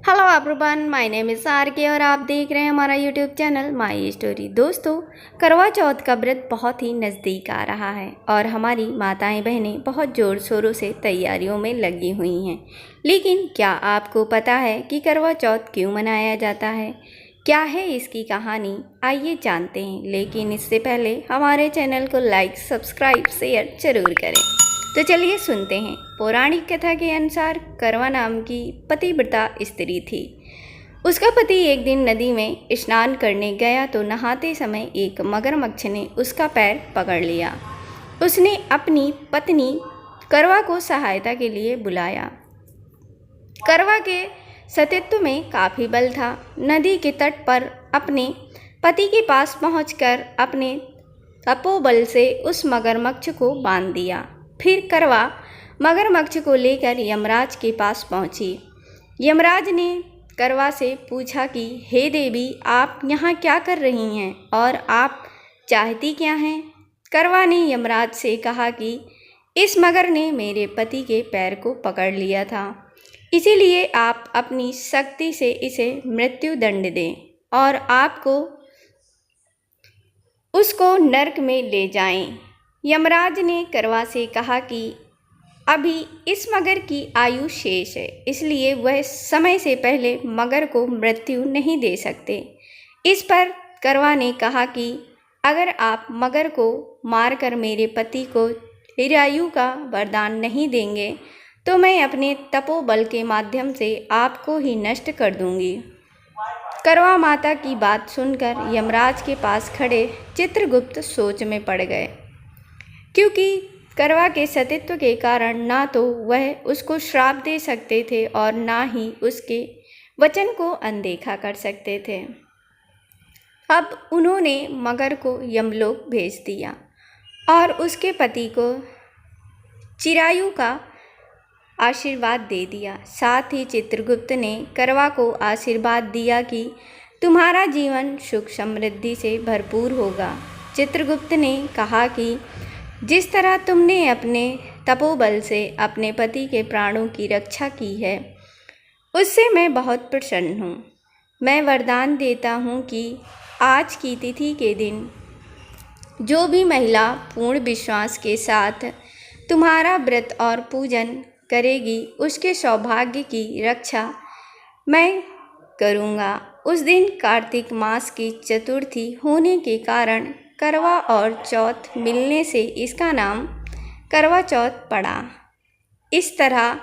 Hello everyone, my name is RK और आप देख रहे हैं हमारा यूट्यूब चैनल माय स्टोरी। दोस्तों, करवा चौथ का व्रत बहुत ही नज़दीक आ रहा है और हमारी माताएं बहनें बहुत ज़ोर शोरों से तैयारियों में लगी हुई हैं। लेकिन क्या आपको पता है कि करवा चौथ क्यों मनाया जाता है? क्या है इसकी कहानी? आइए जानते हैं। लेकिन इससे पहले हमारे चैनल को लाइक, सब्सक्राइब, शेयर जरूर करें। तो चलिए सुनते हैं। पौराणिक कथा के अनुसार करवा नाम की पतिव्रता स्त्री थी। उसका पति एक दिन नदी में स्नान करने गया तो नहाते समय एक मगरमच्छ ने उसका पैर पकड़ लिया। उसने अपनी पत्नी करवा को सहायता के लिए बुलाया। करवा के सतीत्व में काफ़ी बल था। नदी के तट पर अपने पति के पास पहुंचकर अपने तपोबल से उस मगरमच्छ को बांध दिया। फिर करवा मगरमच्छ को लेकर यमराज के पास पहुंची। यमराज ने करवा से पूछा कि हे देवी, आप यहाँ क्या कर रही हैं और आप चाहती क्या हैं? करवा ने यमराज से कहा कि इस मगर ने मेरे पति के पैर को पकड़ लिया था, इसीलिए आप अपनी शक्ति से इसे मृत्यु दंड दें और आपको उसको नरक में ले जाएं। यमराज ने करवा से कहा कि अभी इस मगर की आयु शेष है, इसलिए वह समय से पहले मगर को मृत्यु नहीं दे सकते। इस पर करवा ने कहा कि अगर आप मगर को मारकर मेरे पति को चिरायु का वरदान नहीं देंगे तो मैं अपने तपोबल के माध्यम से आपको ही नष्ट कर दूंगी। करवा माता की बात सुनकर यमराज के पास खड़े चित्रगुप्त सोच में पड़ गए, क्योंकि करवा के सतीत्व के कारण ना तो वह उसको श्राप दे सकते थे और ना ही उसके वचन को अनदेखा कर सकते थे। अब उन्होंने मगर को यमलोक भेज दिया और उसके पति को चिरायु का आशीर्वाद दे दिया। साथ ही चित्रगुप्त ने करवा को आशीर्वाद दिया कि तुम्हारा जीवन सुख समृद्धि से भरपूर होगा। चित्रगुप्त ने कहा कि जिस तरह तुमने अपने तपोबल से अपने पति के प्राणों की रक्षा की है, उससे मैं बहुत प्रसन्न हूँ। मैं वरदान देता हूँ कि आज की तिथि के दिन जो भी महिला पूर्ण विश्वास के साथ तुम्हारा व्रत और पूजन करेगी, उसके सौभाग्य की रक्षा मैं करूँगा। उस दिन कार्तिक मास की चतुर्थी होने के कारण करवा और चौथ मिलने से इसका नाम करवा चौथ पड़ा। इस तरह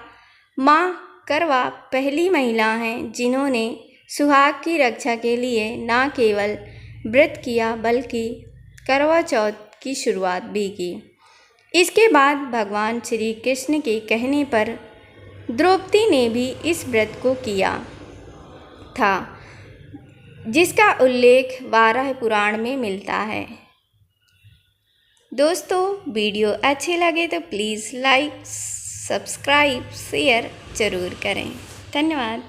माँ करवा पहली महिला हैं जिन्होंने सुहाग की रक्षा के लिए न केवल व्रत किया बल्कि करवा चौथ की शुरुआत भी की। इसके बाद भगवान श्री कृष्ण के कहने पर द्रौपदी ने भी इस व्रत को किया था, जिसका उल्लेख 12 पुराण में मिलता है। दोस्तों, वीडियो अच्छे लगे तो प्लीज़ लाइक, सब्सक्राइब, शेयर ज़रूर करें। धन्यवाद।